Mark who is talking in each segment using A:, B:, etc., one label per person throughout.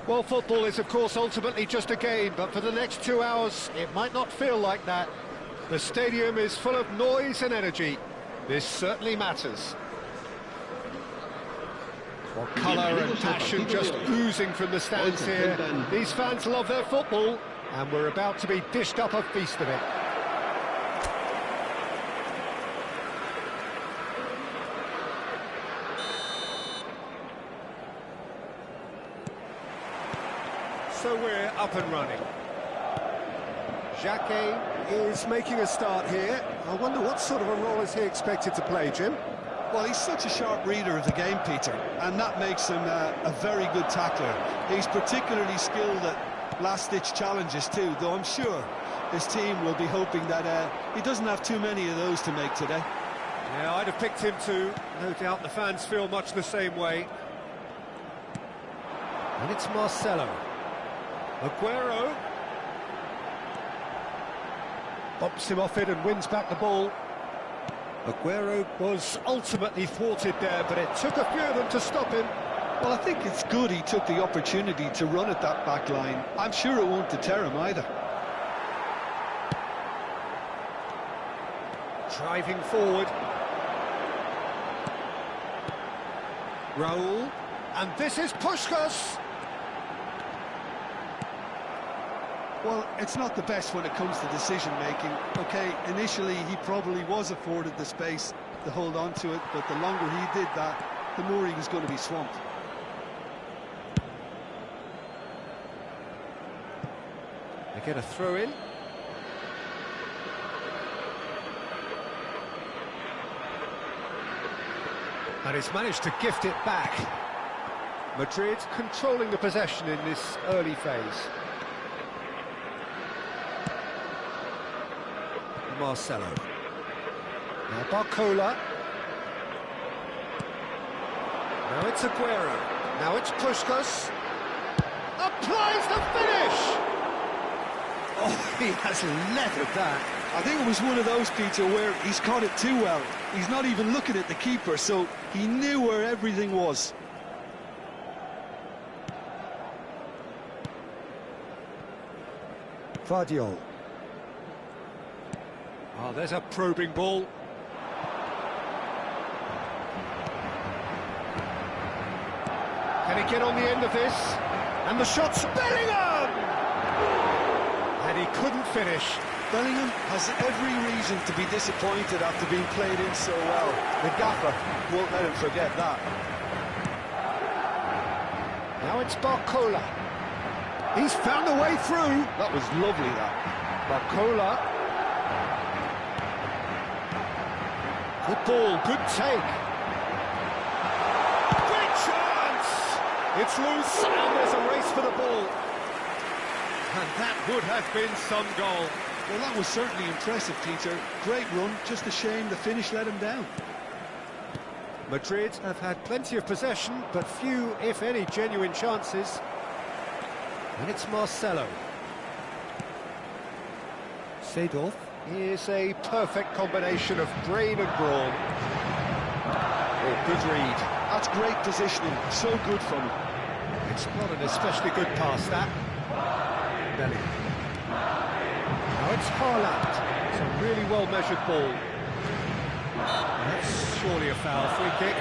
A: Well, football is, of course, ultimately just a game, but for the next 2 hours, it might not feel like that. The stadium is full of noise and energy. This certainly matters. Well, colour and passion just oozing from the stands here. These fans love their football, and we're about to be dished up a feast of it. So we're up and running. Jacquet is making a start here. I wonder what sort of a role is he expected to play, Jim?
B: Well, he's such a sharp reader of the game, Peter, and that makes him a very good tackler. He's particularly skilled at last-ditch challenges too, though I'm sure his team will be hoping that he doesn't have too many of those to make today.
A: Yeah, I'd have picked him too. No doubt the fans feel much the same way. And it's Marcelo. Aguero bumps him off it and wins back the ball. Aguero was ultimately thwarted there, but it took a few of them to stop him.
B: Well, I think it's good he took the opportunity to run at that back line. I'm sure it won't deter him either.
A: Driving forward. Raul. And this is Puskás.
B: Well, it's not the best when it comes to decision-making. OK, initially he probably was afforded the space to hold on to it, but the longer he did that, the more he was going to be swamped.
A: They get a throw in. And he's managed to gift it back. Madrid controlling the possession in this early phase. Marcelo. Now Barcola. Now it's Aguero. Now it's Puskás. Applies the finish! Oh, he has leathered that.
B: I think it was one of those, Peter, where he's caught it too well. He's not even looking at the keeper, so he knew where everything was.
A: Vardiol. Oh, there's a probing ball. Can he get on the end of this? And the shot's Bellingham! And he couldn't finish.
B: Bellingham has every reason to be disappointed after being played in so well. The gaffer won't let him forget that.
A: Now it's Barcola. He's found a way through.
B: That was lovely, that.
A: Barcola. Good ball, good take. Great chance! It's loose, and there's a race for the ball. And that would have been some goal.
B: Well, that was certainly impressive, Peter. Great run, just a shame the finish let him down.
A: Madrid have had plenty of possession, but few, if any, genuine chances. And it's Marcelo. Seedorf is a perfect combination of brain and brawn. Oh, good read.
B: That's great positioning, so good from him.
A: It's not an especially good pass, that. Bellingham. Now it's Haaland. It's a really well-measured ball. That's surely a foul. Free kick.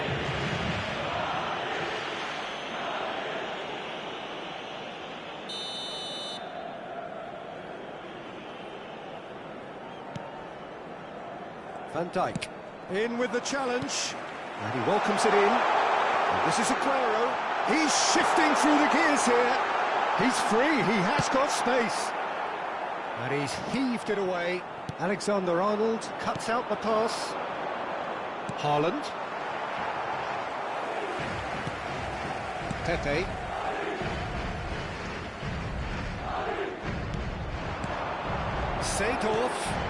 A: Van Dijk in with the challenge, and he welcomes it in. And this is Aguero. He's shifting through the gears here. He's free, he has got space. And he's heaved it away. Alexander-Arnold cuts out the pass. Haaland. Pepe. Seedorf.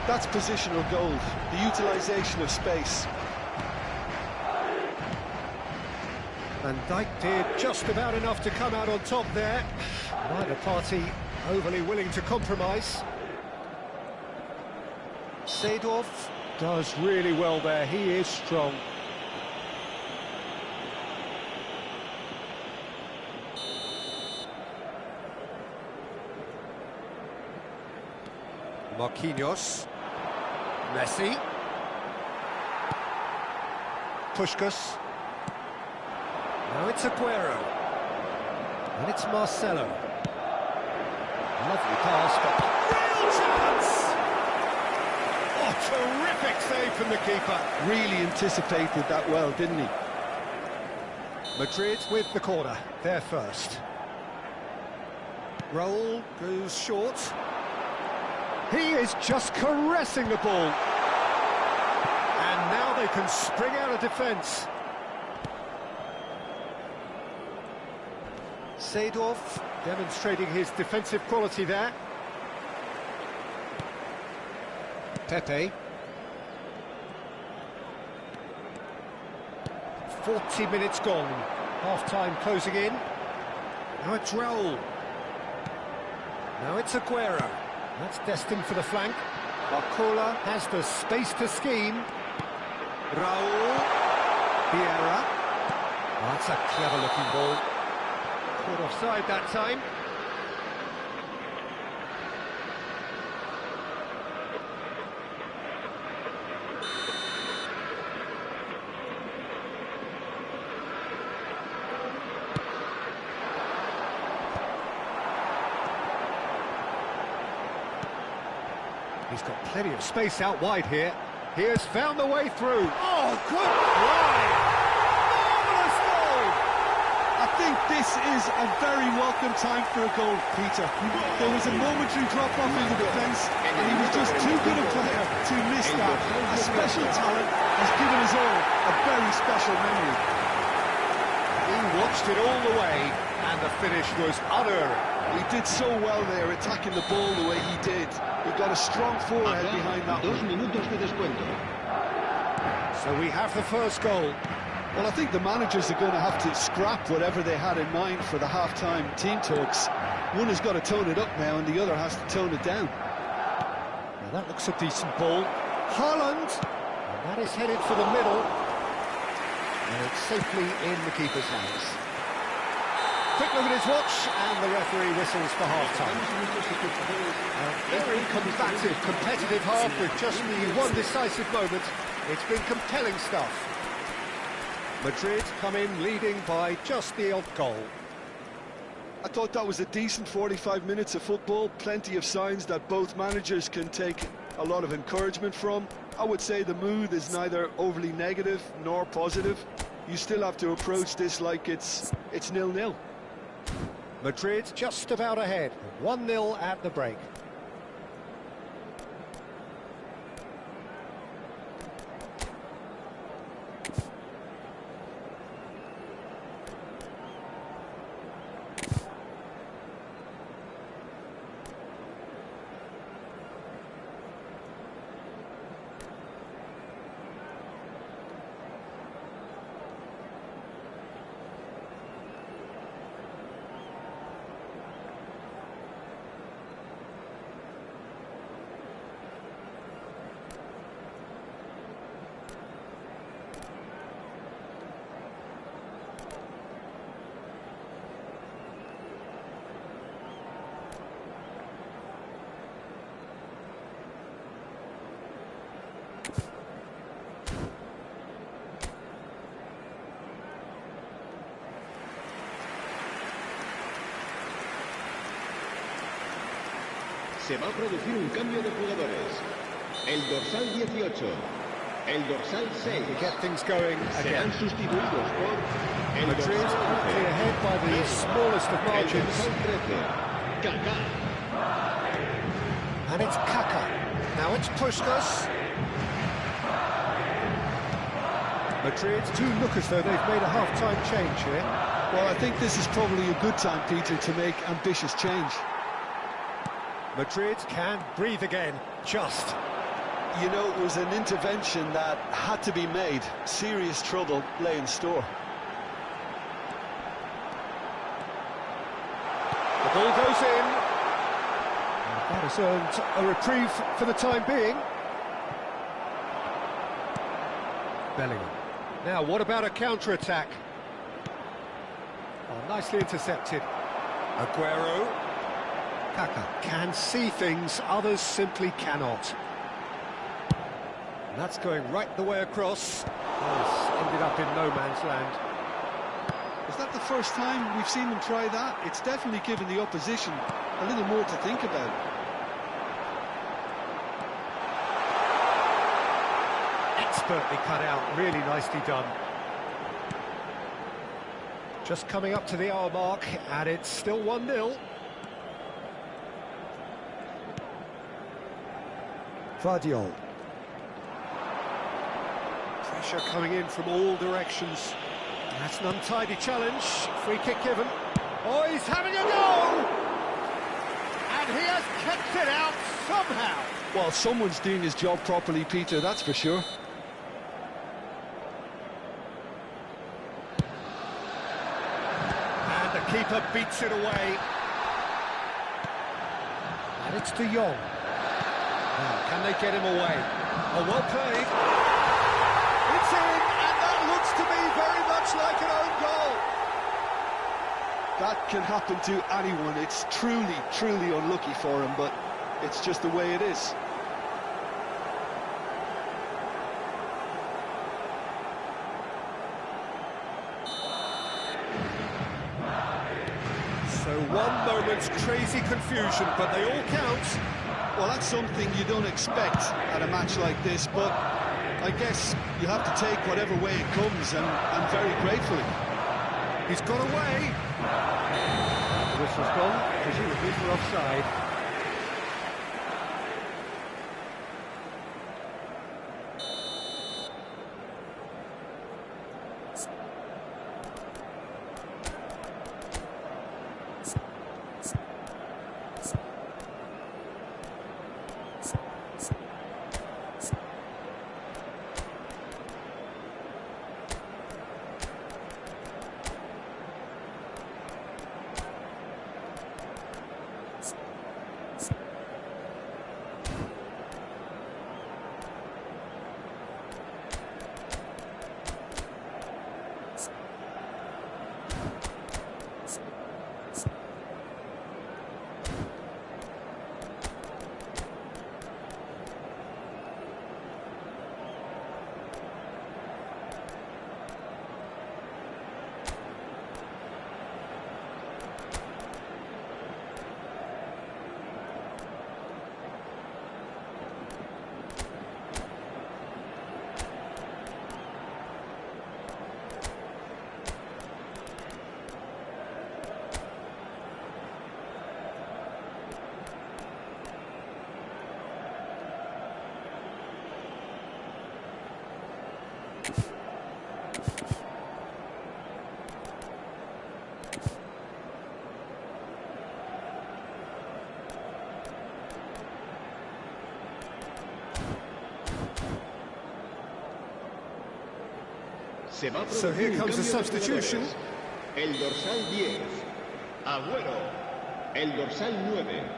B: That's positional gold, the utilisation of space.
A: Van Dijk did just about enough to come out on top there. Neither party overly willing to compromise. Seedorf does really well there, he is strong. Marquinhos. Messi. Puskás. Now it's Aguero. And it's Marcelo. Lovely pass, but real chance! Oh, terrific save from the keeper.
B: Really anticipated that well, didn't he?
A: Madrid with the corner, they're first. Raul goes short. He is just caressing the ball. And now they can spring out of defence. Seedorf demonstrating his defensive quality there. Pepe. 40 minutes gone. Half-time closing in. Now it's Raul. Now it's Aguero. That's destined for the flank. Barcola has the space to scheme. Raul. Vieira. Oh, that's a clever-looking ball. Caught offside that time. He's got plenty of space out wide here. He has found the way through. Oh, good try! Marvellous goal!
B: I think this is a very welcome time for a goal, Peter. There was a momentary drop-off in the defence, and he was just too good a player to miss that. A special talent has given us all a very special memory.
A: He watched it all the way, and the finish was unerring.
B: He did so well there, attacking the ball the way he did. He got a strong forehead behind that one.
A: So we have the first goal.
B: Well, I think the managers are going to have to scrap whatever they had in mind for the half-time team talks. One has got to tone it up now, and the other has to tone it down.
A: Now that looks a decent ball. Haaland! And that is headed for the middle. And it's safely in the keeper's hands. Quick look at his watch, and the referee whistles for half-time. A very combative, competitive half with just the one decisive moment. It's been compelling stuff. Madrid come in leading by just the odd goal.
B: I thought that was a decent 45 minutes of football. Plenty of signs that both managers can take a lot of encouragement from. I would say the mood is neither overly negative nor positive. You still have to approach this like it's 0-0.
A: Madrid just about ahead, 1-0 at the break.
C: Se va a producir un cambio de jugadores. El dorsal 18, el dorsal 6.
A: To get things going
C: Serán
A: again.
C: sustituidos por el
A: Madrid
C: dorsal
A: currently
C: 11,
A: ahead by the smallest of
C: el
A: margins.
C: dorsal 13, Kaká.
A: And it's Kaká. Now it's Puskás. Madrid do look as though they've made a half-time change here.
B: Well, I think this is probably a good time, Peter, to make ambitious change.
A: Madrid can breathe again, just.
B: You know, it was an intervention that had to be made. Serious trouble lay in store.
A: The ball goes in. And that has earned a reprieve for the time being. Bellingham. Now, what about a counter-attack? Oh, nicely intercepted. Aguero. Kaka can see things others simply cannot. And that's going right the way across. Oh, it's ended up in no man's land.
B: Is that the first time we've seen them try that? It's definitely given the opposition a little more to think about.
A: Expertly cut out, really nicely done. Just coming up to the hour mark, and it's still 1-0. Vardiol. Pressure coming in from all directions. That's an untidy challenge. Free kick given. Oh, he's having a go! And he has kept it out somehow.
B: Well, someone's doing his job properly, Peter, that's for sure.
A: And the keeper beats it away. And it's De Jong. Now, can they get him away? Oh, well played. It's in, and that looks to me very much like an own goal.
B: That can happen to anyone. It's truly, truly unlucky for him, but it's just the way it is.
A: So one moment's crazy confusion, but they all count.
B: Well, that's something you don't expect at a match like this, but I guess you have to take whatever way it comes, and very gratefully.
A: He's got away. The whistle's gone, presumably for offside.
C: So
A: here comes the substitution.
C: El dorsal 10, Agüero. El dorsal 9,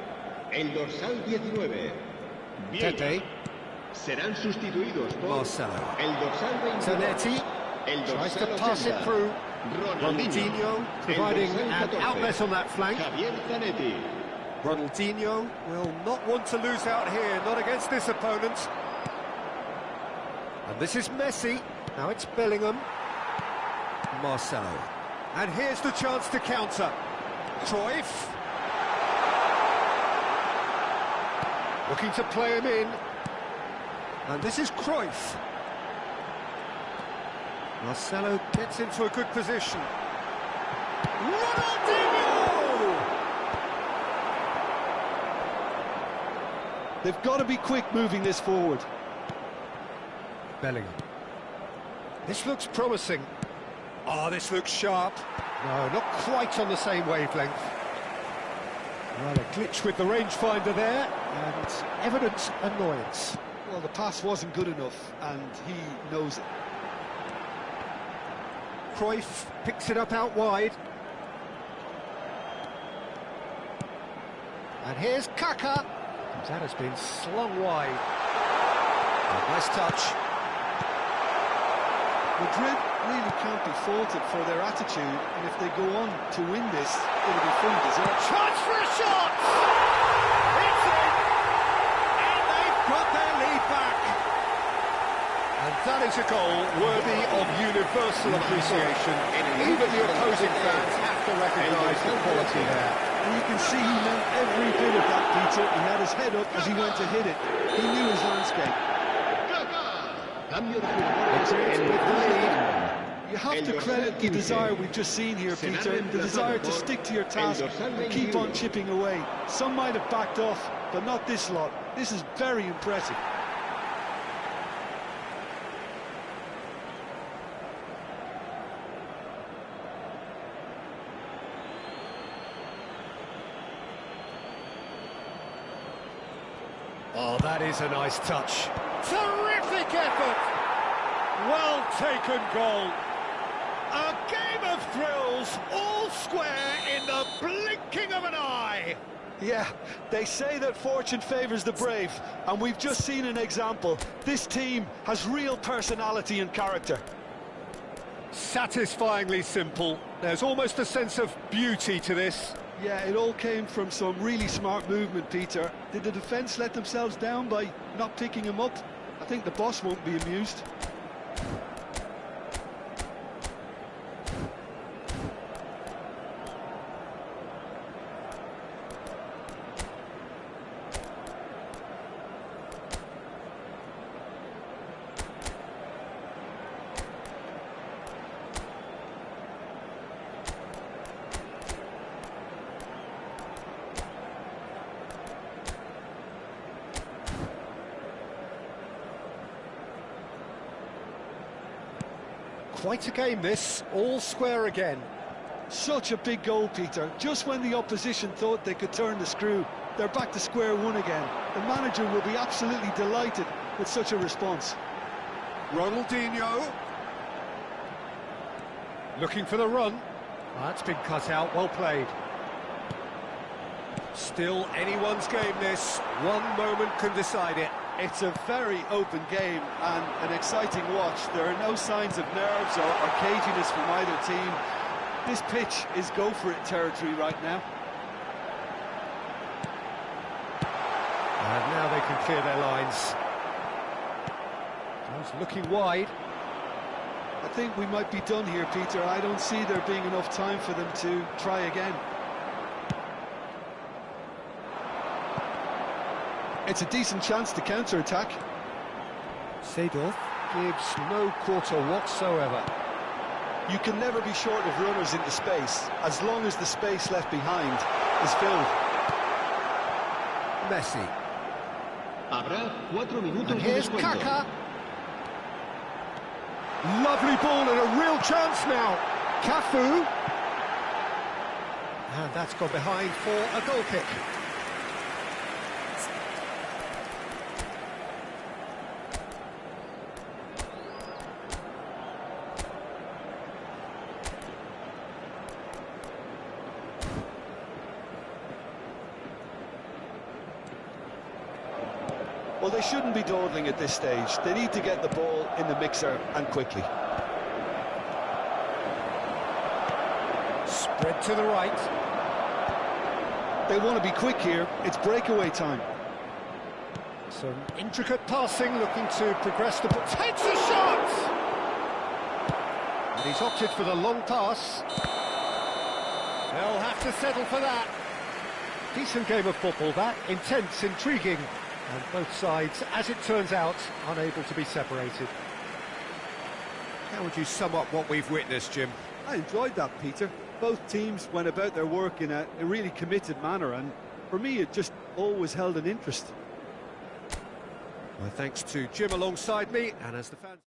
C: el dorsal 19,
A: Pepe.
C: Serán sustituidos por
A: Marcelo.
C: el dorsal 21,
A: Zanetti
C: el
A: tries to
C: dorsal
A: pass it
C: 80,
A: through.
C: Ronaldinho,
A: Ronaldinho providing
C: el
A: an
C: dorsal 14,
A: outlet on that flank.
C: Javier Zanetti.
A: Ronaldinho will not want to lose out here, not against this opponent. And this is Messi. Now it's Bellingham. Marcelo. And here's the chance to counter. Cruyff. Looking to play him in. And this is Cruyff. Marcelo gets into a good position. Ronaldinho!
B: They've got to be quick moving this forward.
A: Bellingham. This looks promising. Oh, this looks sharp. No, not quite on the same wavelength. Well, a glitch with the rangefinder there, and it's evident annoyance.
B: Well, the pass wasn't good enough, and he knows it.
A: Cruyff picks it up out wide. And here's Kaka. That has been slung wide. Oh, nice touch.
B: Madrid really can't be faulted for their attitude, and if they go on to win this, it'll be fully deserved.
A: Chance for a shot! presents a goal worthy of universal appreciation. Even the opposing fans have to recognise the quality there.
B: And you can see he meant every bit of that, Peter. He had his head up as he went to hit it. He knew his landscape. You have to credit the desire we've just seen here, Peter. The desire to stick to your task and keep on chipping away. Some might have backed off, but not this lot. This is very impressive.
A: Oh, that is a nice touch. Terrific effort! Well taken goal. A game of thrills, all square in the blinking of an eye.
B: Yeah, they say that fortune favours the brave, and we've just seen an example. This team has real personality and character.
A: Satisfyingly simple. There's almost a sense of beauty to this.
B: Yeah, it all came from some really smart movement, Peter. Did the defence let themselves down by not picking him up? I think the boss won't be amused.
A: Quite a game this, all square again.
B: Such a big goal, Peter. Just when the opposition thought they could turn the screw, they're back to square one again. The manager will be absolutely delighted with such a response.
A: Ronaldinho. Looking for the run. That's been cut out, well played. Still anyone's game this, one moment can decide it.
B: It's a very open game and an exciting watch. There are no signs of nerves or caginess from either team. This pitch is go-for-it territory right now.
A: And now they can clear their lines. Just looking wide.
B: I think we might be done here, Peter. I don't see there being enough time for them to try again. It's a decent chance to counter-attack.
A: Seedorf gives no quarter whatsoever.
B: You can never be short of runners into space, as long as the space left behind is filled.
A: Messi.
C: And
A: And here's Kaka. Lovely ball and a real chance now. Cafu. And that's gone behind for a goal kick.
B: Well, they shouldn't be dawdling at this stage. They need to get the ball in the mixer and quickly.
A: Spread to the right.
B: They want to be quick here. It's breakaway time.
A: Some intricate passing, looking to progress the ball. Takes a shot! And he's opted for the long pass. They'll have to settle for that. Decent game of football, that. Intense, intriguing. And both sides, as it turns out, unable to be separated. How would you sum up what we've witnessed, Jim?
B: I enjoyed that, Peter. Both teams went about their work in a really committed manner, and for me, it just always held an interest.
A: My thanks to Jim alongside me, and as the fans...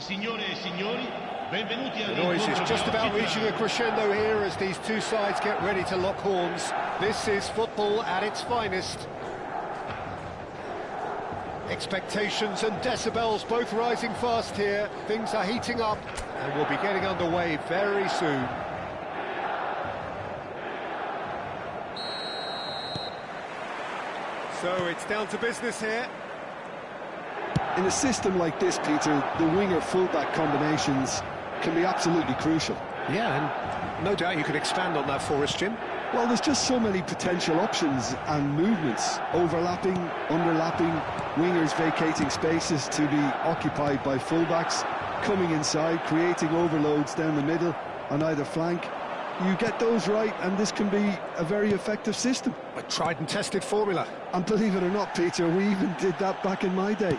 C: Signore e signori, benvenuti
A: The noise is just about reaching a crescendo here as these two sides get ready to lock horns. This is football at its finest. Expectations and decibels both rising fast here. Things are heating up and we'll be getting underway very soon. So it's down to business here.
B: In a system like this, Peter, the winger-fullback combinations can be absolutely crucial.
A: Yeah, and no doubt you could expand on that for us, Jim.
B: Well, there's just so many potential options and movements, overlapping, underlapping, wingers vacating spaces to be occupied by fullbacks, coming inside, creating overloads down the middle on either flank. You get those right, and this can be a very effective system.
A: A tried and tested formula.
B: And believe it or not, Peter, we even did that back in my day.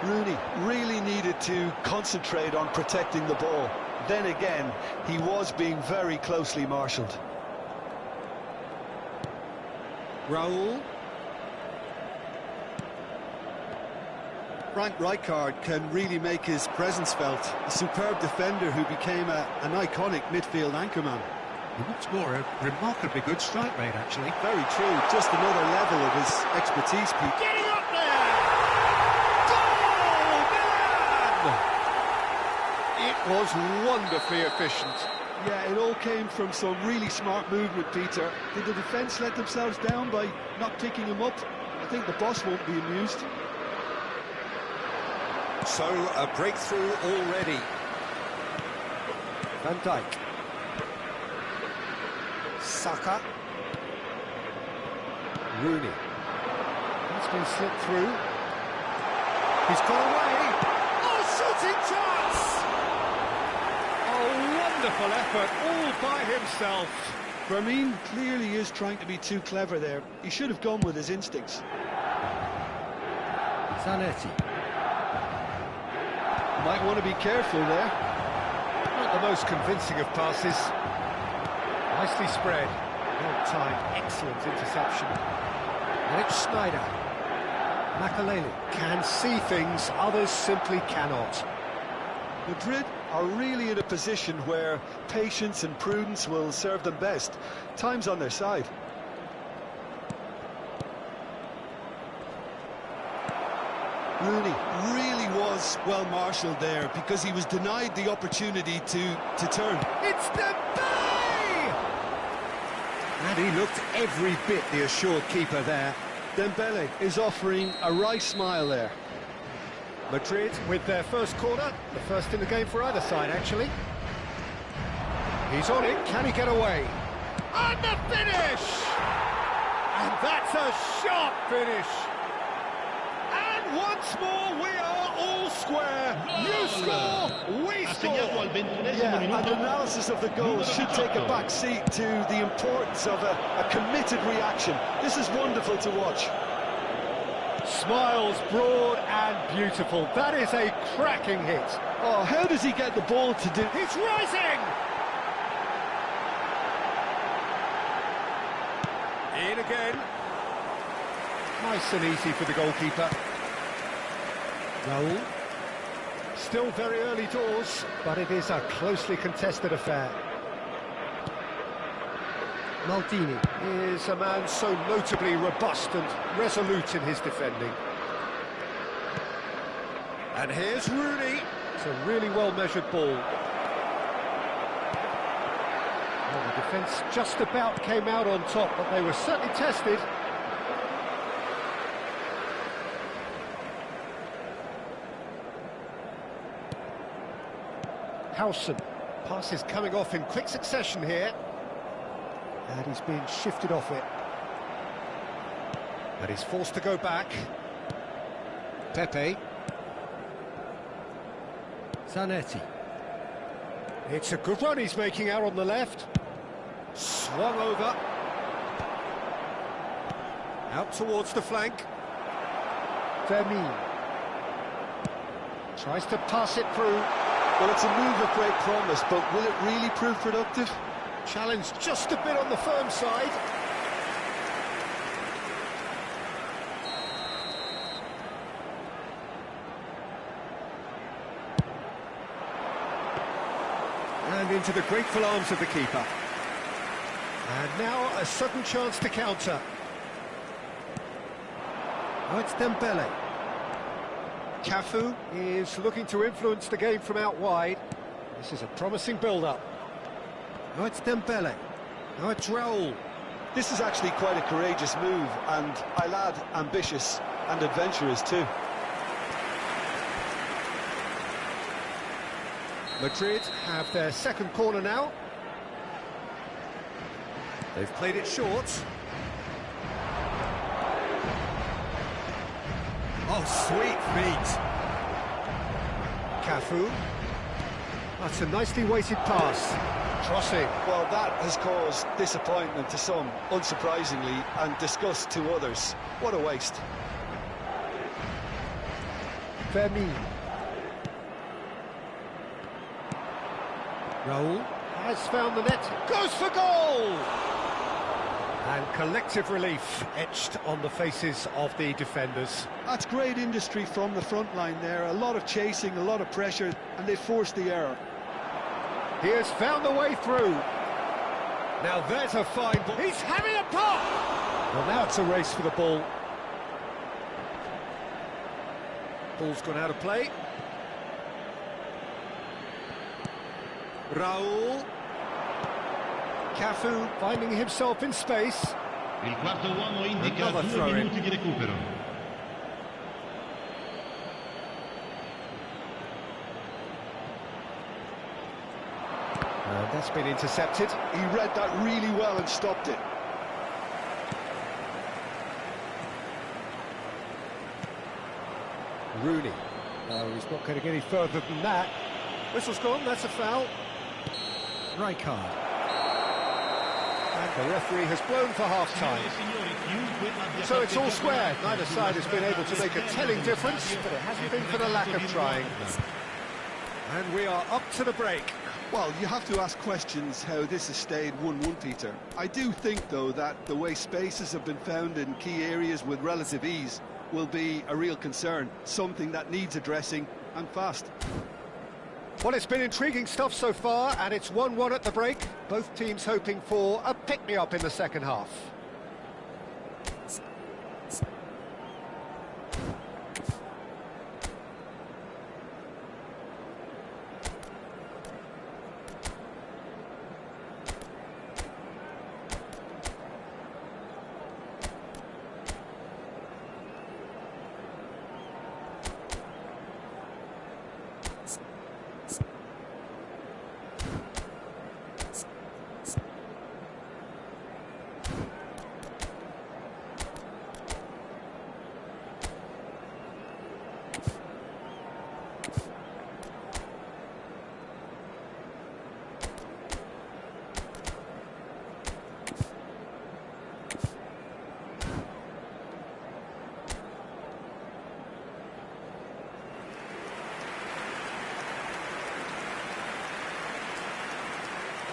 B: Rooney really needed to concentrate on protecting the ball. Then again, he was being very closely marshalled.
A: Raul.
B: Frank Rijkaard can really make his presence felt. A superb defender who became an iconic midfield anchorman.
D: What's more, a remarkably good strike rate, actually.
B: Very true, just another level of his expertise, Pete.
A: Getting up there! Goal, Milan! It was wonderfully efficient.
B: Yeah, it all came from some really smart movement, Peter. Did the defence let themselves down by not picking him up? I think the boss won't be amused.
A: So, a breakthrough already. Van Dijk. Saka. Rooney. That's been slipped through. He's got away. Oh, shooting chance! A wonderful effort, all by himself.
B: Ramin clearly is trying to be too clever there. He should have gone with his instincts.
D: Zanetti.
B: Might want to be careful there.
A: Not the most convincing of passes. Nicely spread. Well timed, excellent interception. And it's Schneider. Makaleli can see things others simply cannot.
B: Madrid are really in a position where patience and prudence will serve them best. Time's on their side. Rooney really was well marshalled there because he was denied the opportunity to turn.
A: It's Dembele! And he looked every bit the assured keeper there.
B: Dembele is offering a wry smile there.
A: Madrid with their first corner, the first in the game for either side, actually. He's on it, can he get away? And the finish! And that's a sharp finish! And once more, we are all square. You score, we score!
B: Yeah, and analysis of the goal should take a back seat to the importance of a committed reaction. This is wonderful to watch.
A: Smiles broad and beautiful. That is a cracking hit.
B: Oh, how does he get the ball to do?
A: He's rising! In again. Nice and easy for the goalkeeper. Raul. Still very early doors, but it is a closely contested affair. Maldini is a man so notably robust and resolute in his defending. And here's Rooney. It's a really well-measured ball. Well, the defence just about came out on top, but they were certainly tested. Howson. Passes coming off in quick succession here. And he's being shifted off it. And he's forced to go back. Pepe.
D: Zanetti.
A: It's a good run he's making out on the left. Swung over. Out towards the flank. Vermin. Tries to pass it through.
B: Well, it's a move of great promise, but will it really prove productive?
A: Challenge just a bit on the firm side. And into the grateful arms of the keeper. And now a sudden chance to counter. Now it's Dembele. Cafu is looking to influence the game from out wide. This is a promising build-up. Now it's Dembele. Now it's Raul.
B: This is actually quite a courageous move, and I'll add ambitious and adventurous too.
A: Madrid have their second corner now. They've played it short. Oh, sweet feet. Cafu. That's a nicely weighted pass. Crossing.
B: Well, that has caused disappointment to some, unsurprisingly, and disgust to others. What a waste.
A: Fermin. Raul has found the net. Goes for goal! And collective relief etched on the faces of the defenders.
B: That's great industry from the front line there. A lot of chasing, a lot of pressure, and they forced the error.
A: He has found the way through. Now there's a fine ball. He's having a pop! Well, now it's a race for the ball. Ball's gone out of play. Raul. Cafu finding himself in space.
C: Il quarto uomo indica
A: Another
C: 2
A: throw-in.
C: minuti di recupero.
A: And that's been intercepted.
B: He read that really well and stopped it.
A: Rooney. No, he's not going to get any further than that. Whistle's gone, that's a foul. Rijkaard. And the referee has blown for half-time. So it's all square. Neither side has been able to make a telling difference, but it hasn't been for the lack of trying. And we are up to the break.
B: Well, you have to ask questions how this has stayed 1-1, Peter. I do think, though, that the way spaces have been found in key areas with relative ease will be a real concern, something that needs addressing, and fast.
A: Well, it's been intriguing stuff so far, and it's 1-1 at the break. Both teams hoping for a pick-me-up in the second half.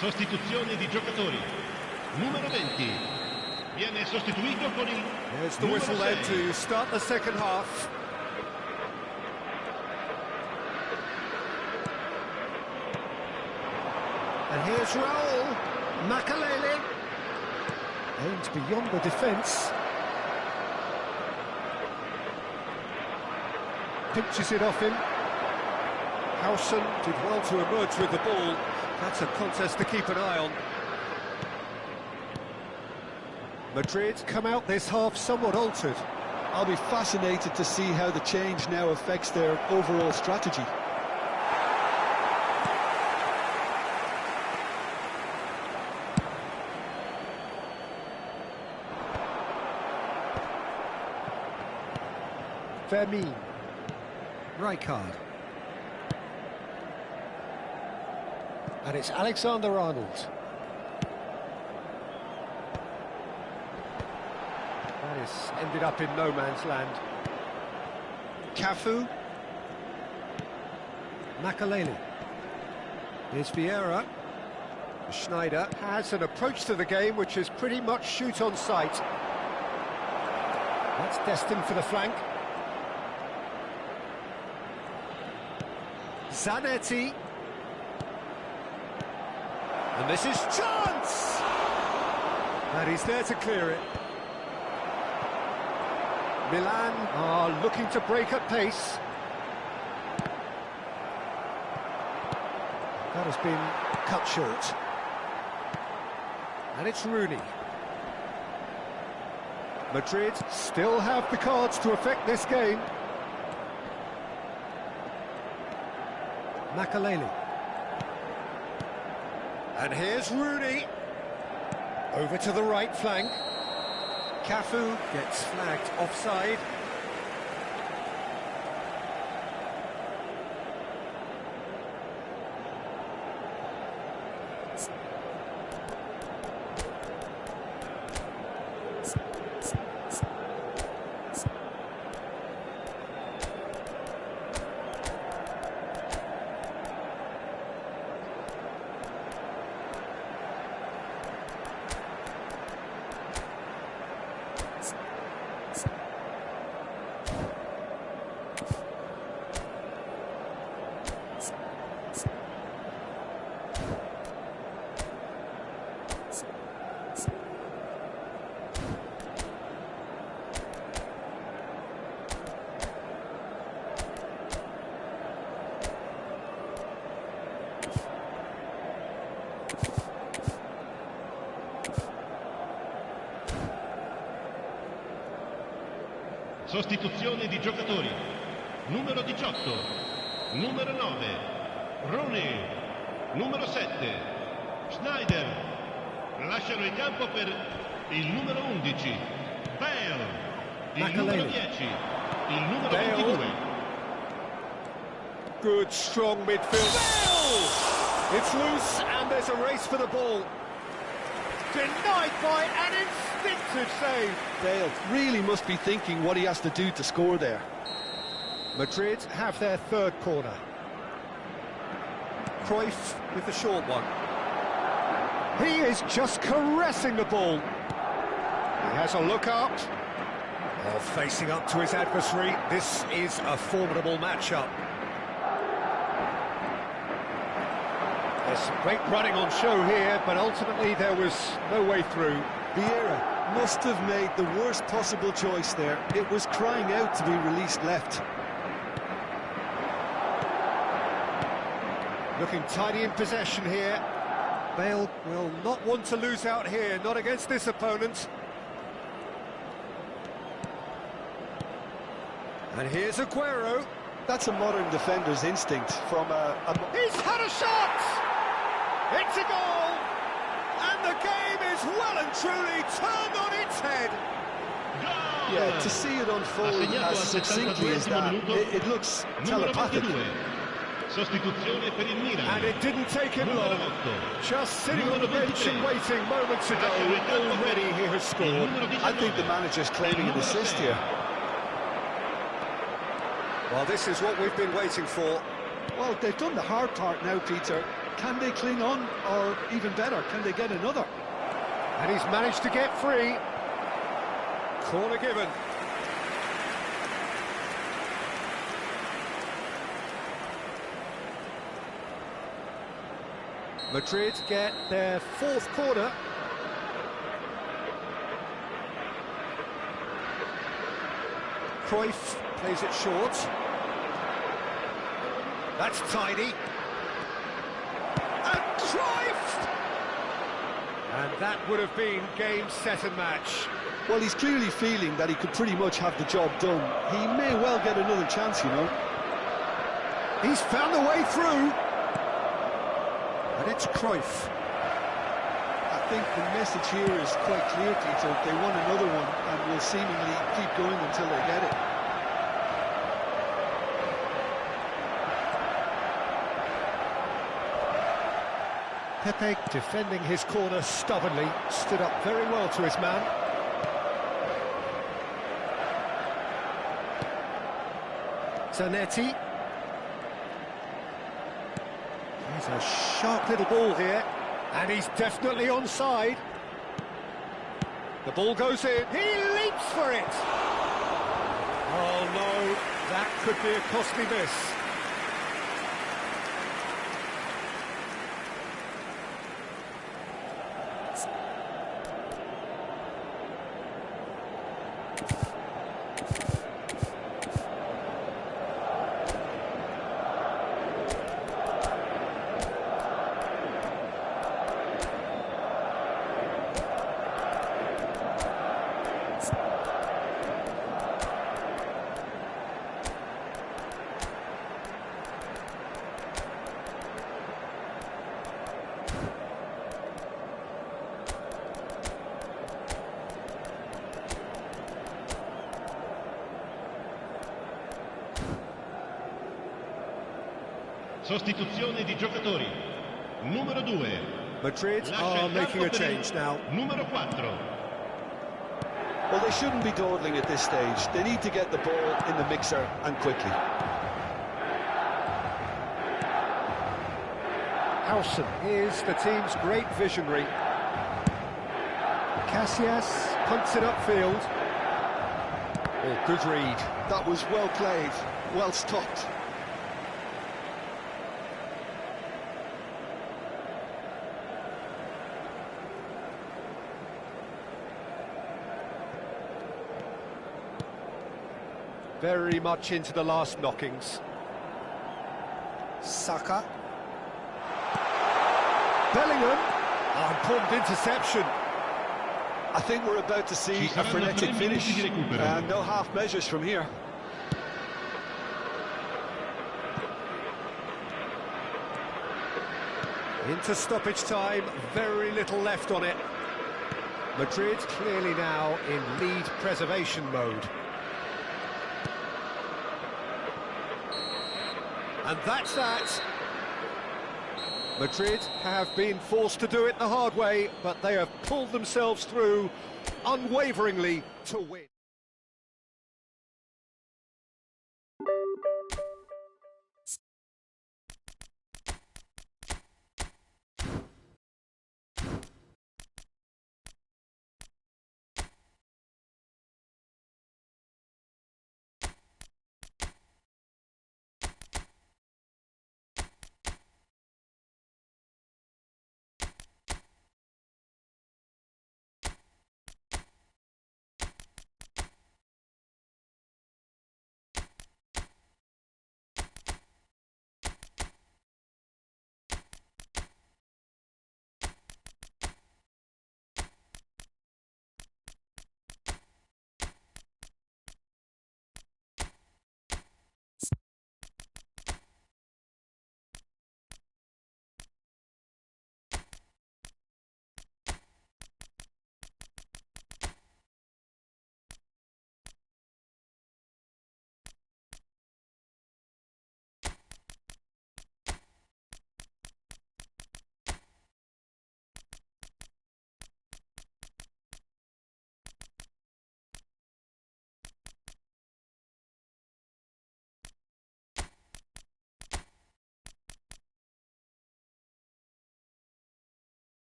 C: Sostituzione di giocatori. Numero 20. Viene sostituito con il
A: There's the whistle then to start the second half. And here's Raul. Makalele. Aims beyond the defence. Pinches it off him. Howson did well to emerge with the ball. That's a contest to keep an eye on. Madrid come out this half somewhat altered.
B: I'll be fascinated to see how the change now affects their overall strategy.
A: Fermin. Rijkaard. And it's Alexander-Arnold. That has ended up in no man's land. Cafu. Makalele. Here's Vieira. Schneider has an approach to the game which is pretty much shoot on sight. That's destined for the flank. And this is chance! And he's there to clear it. Milan are looking to break at pace. That has been cut short. And it's Rooney. Madrid still have the cards to affect this game. Makaleli. And here's Rooney. Over to the right flank. Cafu gets flagged offside.
C: Sostituzione di giocatori. Numero 18, numero 9, Rooney, numero 7, Schneider. Lasciano il campo per il numero 11, Bale, il numero 10, il numero 22.
A: Good, strong midfield. Bale! It's loose and there's a race for the ball. Denied by an instinctive save.
B: Bale really must be thinking what he has to do to score there.
A: Madrid have their third corner. Cruyff with the short one. He is just caressing the ball. He has a look up. Oh, facing up to his adversary. This is a formidable matchup. There's some great running on show here, but ultimately there was no way through.
B: Vieira must have made the worst possible choice there. It was crying out to be released left.
A: Looking tidy in possession here. Bale will not want to lose out here, not against this opponent. And here's Aguero.
B: That's a modern defender's instinct from
A: He's had a shot! It's a goal! And the game is well and truly turned on its head.
B: Yeah, to see it unfold as succinctly as that, it looks telepathic.
A: And it didn't take him long. Just sitting on the bench and waiting moments ago, already he has scored.
B: I think the manager's claiming an assist here.
A: Well, this is what we've been waiting for.
B: Well, they've done the hard part now, Peter. Can they cling on, or even better, can they get another?
A: And he's managed to get free. Corner given. Madrid get their fourth corner. Cruyff plays it short. That's tidy. And Cruyff! And that would have been game, set and match.
B: Well, he's clearly feeling that he could pretty much have the job done. He may well get another chance, you know.
A: He's found a way through. And it's Cruyff.
B: I think the message here is quite clear, Peter. They want another one and will seemingly keep going until they get it.
A: Pepe, defending his corner stubbornly, stood up very well to his man. Zanetti. There's a sharp little ball here, and he's definitely onside. The ball goes in, he leaps for it! Oh no, that could be a costly miss.
C: Sostituzione di giocatori. Numero 2.
A: Madrid are making a change now.
C: Numero 4.
B: Well, they shouldn't be dawdling at this stage. They need to get the ball in the mixer and quickly.
A: Howson is the team's great visionary. Casillas punts it upfield. Oh, good read.
B: That was well played, well stopped.
A: Very much into the last knockings. Saka. Bellingham. Oh, important interception.
B: I think we're about to see a frenetic finish, and no half measures from here.
A: Into stoppage time, very little left on it. Madrid clearly now in lead preservation mode. And that's that. Madrid have been forced to do it the hard way, but they have pulled themselves through unwaveringly to win.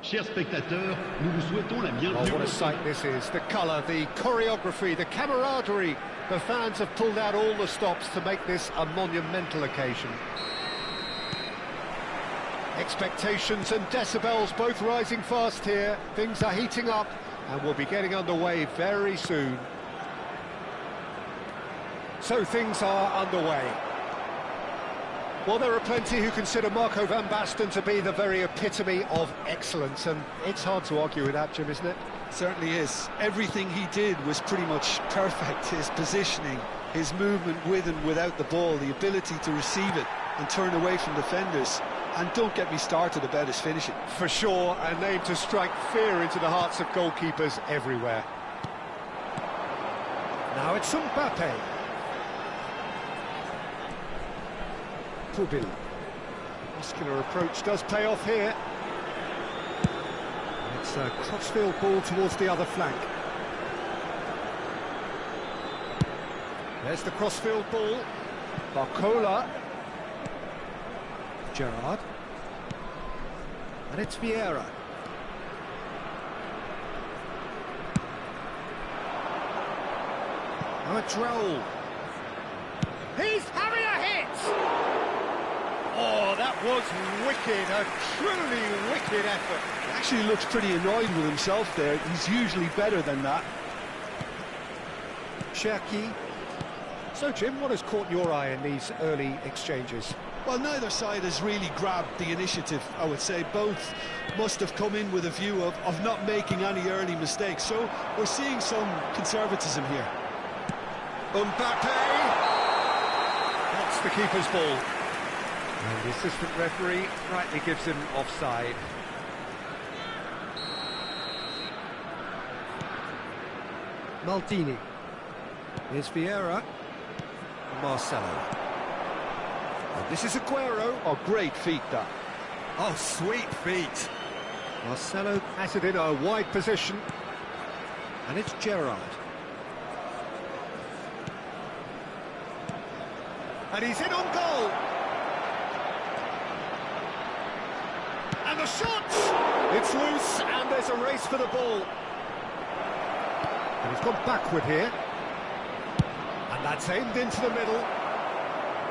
C: Chers spectateurs, nous vous souhaitons la bienvenue.
A: Oh, what a sight this is. The colour, the choreography, the camaraderie. The fans have pulled out all the stops to make this a monumental occasion. Expectations and decibels both rising fast here. Things are heating up and we'll be getting underway very soon. So things are underway. Well, there are plenty who consider Marco van Basten to be the very epitome of excellence, and it's hard to argue with that, Jim, isn't it?
B: Certainly is. Everything he did was pretty much perfect. His positioning, his movement with and without the ball, the ability to receive it and turn away from defenders. And don't get me started about his finishing.
A: For sure, a name to strike fear into the hearts of goalkeepers everywhere. Now it's Mbappe. Pubil. Muscular approach does pay off here. It's a crossfield ball towards the other flank. There's the crossfield ball. Barcola. Gerrard. And it's Vieira. Now it's Raul. He's having a hit! Oh, that was wicked, a truly wicked effort.
B: He actually looks pretty annoyed with himself there. He's usually better than that.
A: Cherki. So, Jim, what has caught your eye in these early exchanges?
B: Well, neither side has really grabbed the initiative, I would say. Both must have come in with a view of not making any early mistakes. So we're seeing some conservatism here.
A: Mbappe! That's the keeper's ball. And the assistant referee rightly gives him offside. Maldini. Here's Vieira. Marcelo. And this is Aguero.
B: Oh, great feet, that.
A: Oh, sweet feet. Marcelo has it in a wide position. And it's Gerrard. And he's in on goal. And the shot! It's loose, and there's a race for the ball. And he's gone backward here. And that's aimed into the middle.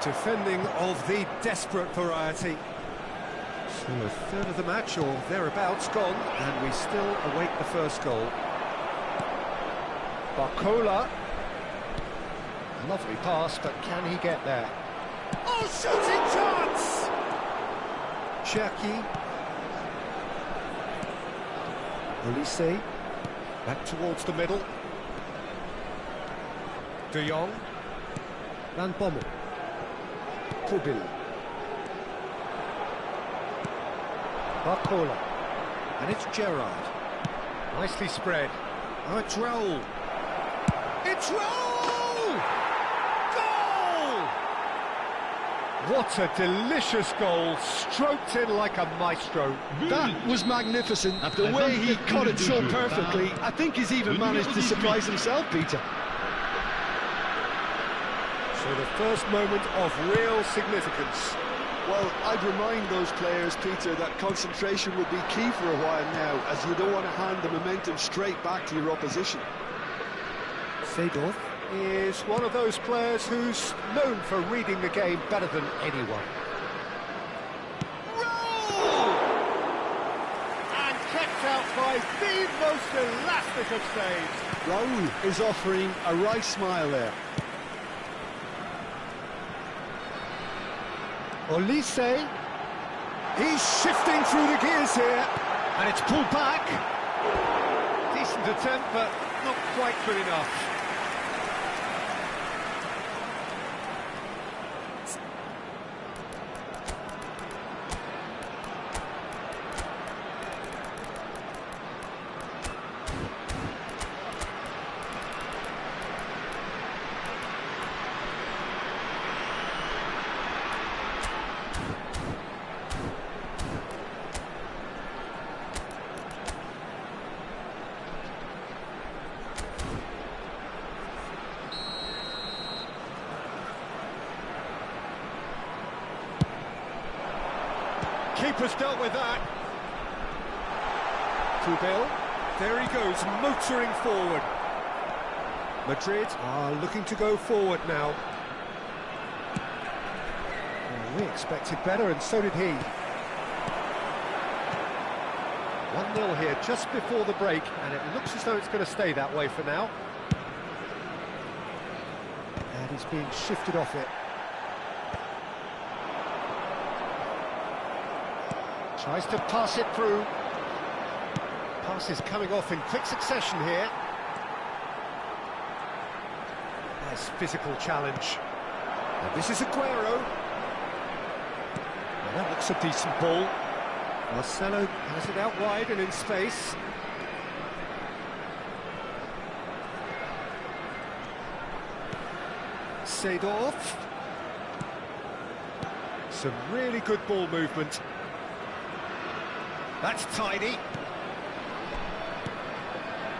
A: Defending of the desperate variety. So a third of the match, or thereabouts, gone, and we still await the first goal. Barcola. Lovely pass, but can he get there? Oh, shooting chance! Cherki. Olise. Back towards the middle. De Jong. Van Bommel. Pubil. Barcola. And it's Gerrard. Nicely spread. Oh, it's Raul. It's Raul! Goal! What a delicious goal, stroked in like a maestro.
B: That was magnificent. The way he cut it so perfectly, I think he's even managed to surprise himself, Peter.
A: So the first moment of real significance.
B: Well, I'd remind those players, Peter, that concentration will be key for a while now, as you don't want to hand the momentum straight back to your opposition.
A: Seedorf is one of those players who's known for reading the game better than anyone. Roll! And kept out by the most elastic of saves.
B: Raul is offering a right smile there.
A: Olise, he's shifting through the gears here, and it's pulled back. Decent attempt, but not quite good enough. Keeper's dealt with that. Pubil, there he goes, motoring forward. Madrid are looking to go forward now. Well, we expected better, and so did he. 1-0 here just before the break, and it looks as though it's going to stay that way for now. And he's being shifted off it. Tries to pass it through. Pass is coming off in quick succession here. Nice physical challenge. And this is Aguero. Well, that looks a decent ball. Marcelo has it out wide and in space. Seedorf. Some really good ball movement. That's tidy.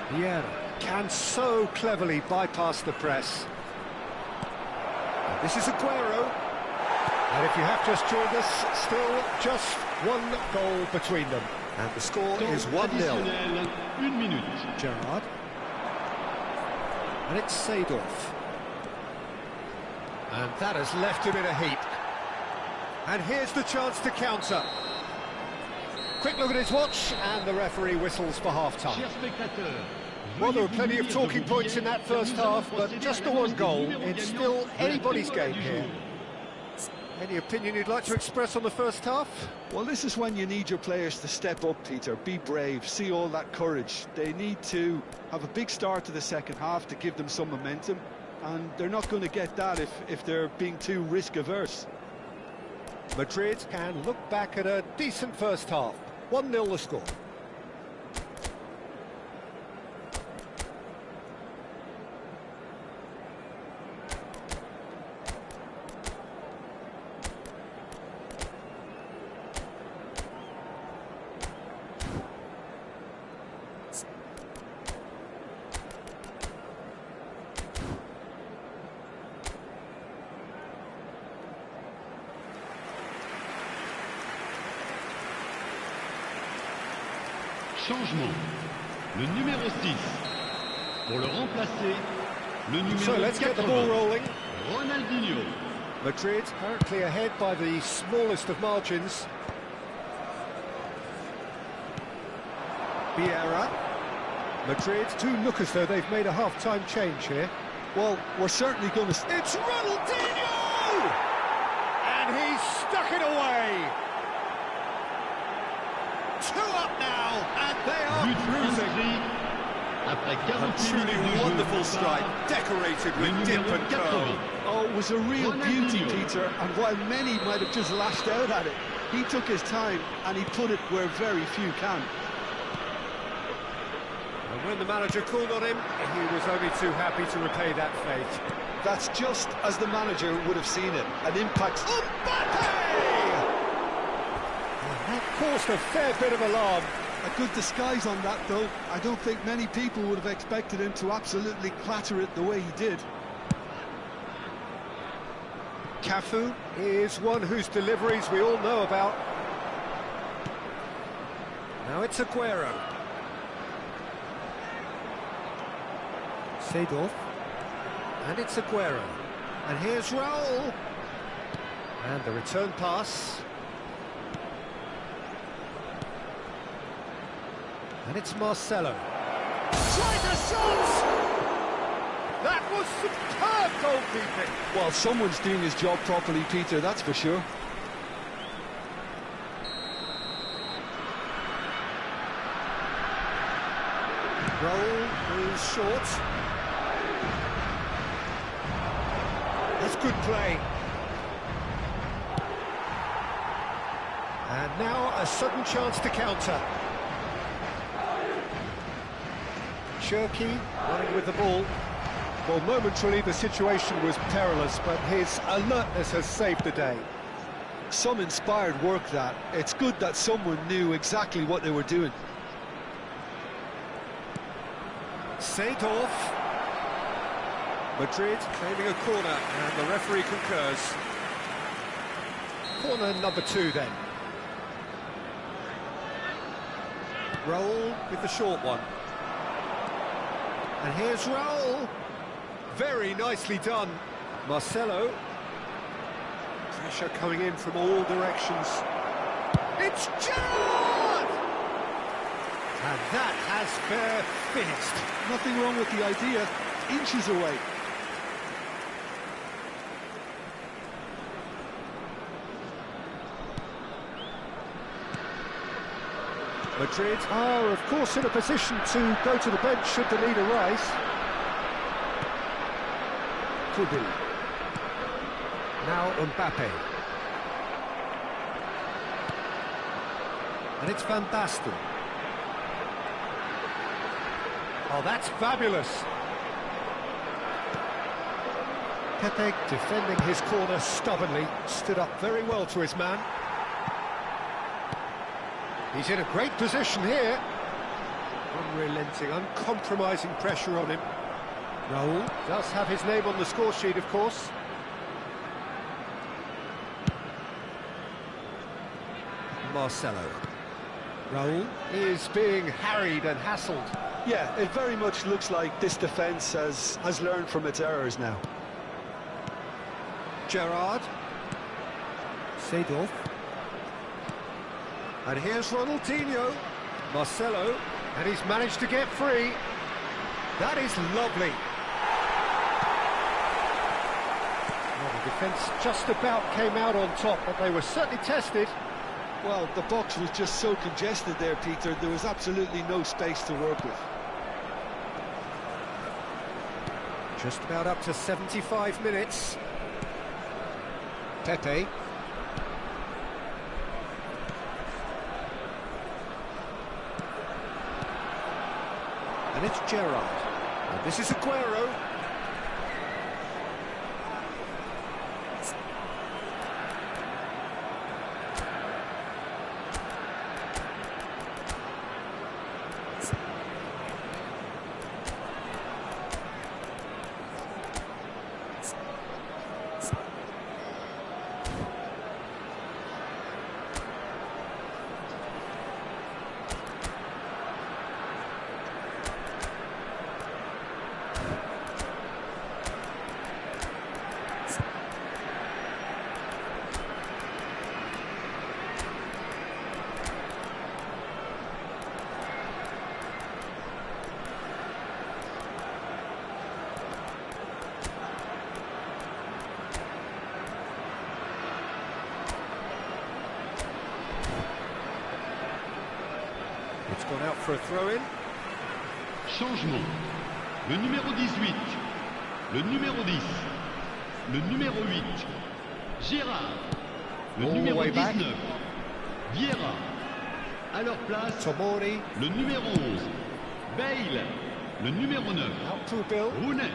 A: Vieira can so cleverly bypass the press. And this is Aguero. And if you have just joined us, still just one goal between them. And the score is 1-0. Gerrard. And it's Seedorf. And that has left him in a heap. And here's the chance to counter. Quick look at his watch, and the referee whistles for half-time. Well, there were plenty of talking points in that first half, but just the one goal. It's still anybody's game here. Any opinion you'd like to express on the first half?
B: Well, this is when you need your players to step up, Peter. Be brave, see all that courage. They need to have a big start to the second half to give them some momentum, and they're not going to get that if they're being too risk-averse.
A: Madrid can look back at a decent first half. 1-0 the score.
E: Changement. Le numéro 6. Pour le remplacer, le numéro 80.
A: So let's get the ball rolling.
E: Ronaldinho.
A: Madrid currently ahead by the smallest of margins. Vieira. Madrid do look as though they've made a half-time change here.
B: Well, we're certainly going to...
A: It's Ronaldinho! And he's stuck it away! 2 up now, and they are cruising. A truly wonderful strike, decorated with dip and curl.
B: Oh, it was a real beauty, Peter, and while many might have just lashed out at it, he took his time and he put it where very few can.
A: And when the manager called on him, he was only too happy to repay that fate.
B: That's just as the manager would have seen it, an impact.
A: That caused a fair bit of alarm.
B: A good disguise on that, though. I don't think many people would have expected him to absolutely clatter it the way he did.
A: Cafu is one whose deliveries we all know about. Now it's Aguero. Seedorf. And it's Aguero. And here's Raul. And the return pass. And it's Marcelo. Tries a shot! That was superb goalkeeping.
B: Well, someone's doing his job properly, Peter, that's for sure.
A: Raul is short. That's good play. And now a sudden chance to counter. Cherky running with the ball. Well, momentarily the situation was perilous, but his alertness has saved the day.
B: Some inspired work, that. It's good that someone knew exactly what they were doing.
A: Seedorf. Madrid claiming a corner, and the referee concurs. Corner number 2 then. Raul with the short one. And here's Raul. Very nicely done. Marcelo. Pressure coming in from all directions. It's Gerrard! And that has fair finished.
B: Nothing wrong with the idea. Inches away.
A: Madrid are, of course, in a position to go to the bench should the need arise. Kubil. Now Mbappe. And it's Van Basten. Oh, that's fabulous. Pepe defending his corner stubbornly, stood up very well to his man. He's in a great position here. Unrelenting, uncompromising pressure on him. Raul does have his name on the score sheet, of course. Marcelo. Raul is being harried and hassled.
B: Yeah, it very much looks like this defence has learned from its errors now.
A: Gerrard. Seedorf. And here's Ronaldinho. Marcelo. And he's managed to get free. That is lovely. Well, the defence just about came out on top, but they were certainly tested.
B: Well, the box was just so congested there, Peter. There was absolutely no space to work with.
A: Just about up to 75 minutes. Pepe. And it's Gerrard. And this is Aguero. It's gone out for a throw-in.
E: Changement. Le numéro 18. Le numéro 10. Le numéro 8. Gérard. Le numéro 19. Vieira. À leur place,
A: Tomori.
E: le numéro 11. Bale. Le numéro 9.
A: Kubil.
E: Rooney.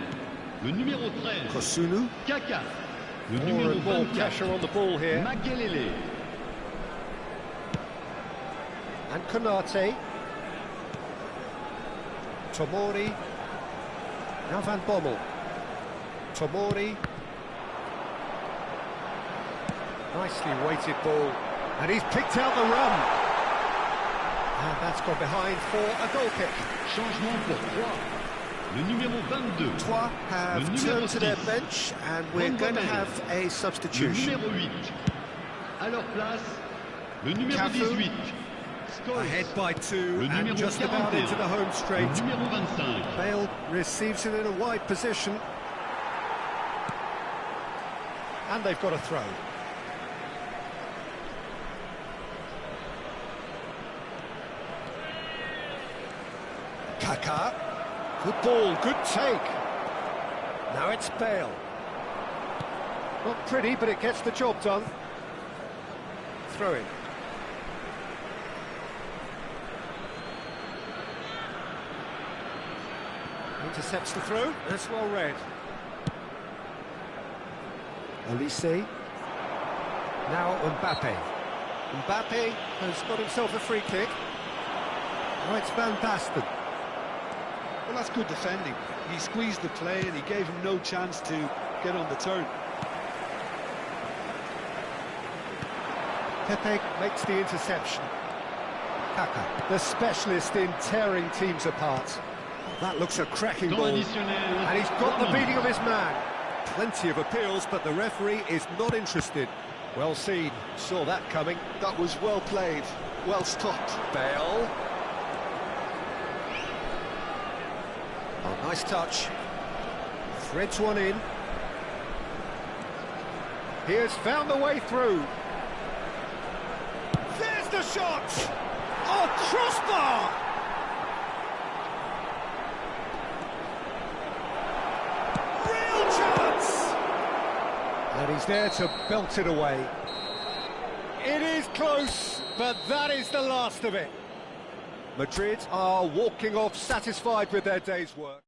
E: Le numéro 13.
A: Kosunu.
E: Kaka. Le
A: More
E: numéro
A: and more
E: 24.
A: pressure on the ball here.
E: Makelele.
A: And Konate. Tomori. Now Van Bommel. Tomori. Nicely weighted ball. And he's picked out the run. And that's gone behind for a goal kick.
E: Changement pour 3. Le numéro 22.
A: Troyes have
E: Le numéro
A: turned to their
E: 6.
A: bench, and we're going to have a
E: Le
A: substitution.
E: numéro 8. À leur place, le numéro
A: Cafu.
E: 18. Scholes.
A: Ahead by 2
E: Le
A: and
E: numéro
A: just about
E: 41.
A: into the home
E: Le
A: straight.
E: numéro 25.
A: Bale receives it in a wide position. And they've got a throw. Kaka. Good ball, good take. Now it's Bale. Not pretty, but it gets the job done. Throw in. Intercepts the throw. That's well read. Olise. Now Mbappe. Mbappe has got himself a free kick. Oh, it's Van Basten.
B: Well, that's good defending. He squeezed the play and he gave him no chance to get on the turn.
A: Pepe makes the interception. Kaka, the specialist in tearing teams apart. That looks a cracking
E: Temps
A: ball.
E: additionnel.
A: And he's got the
E: 3
A: beating of
E: minutes.
A: his man. Plenty of appeals, but the referee is not interested. Well seen. Saw that coming.
B: That was well played, well stopped.
A: Bale. Oh, nice touch. Threads one in. He has found the way through. There's the shot! Oh, crossbar! Real chance! And he's there to belt it away. It is close, but that is the last of it. Madrid are walking off satisfied with their day's work.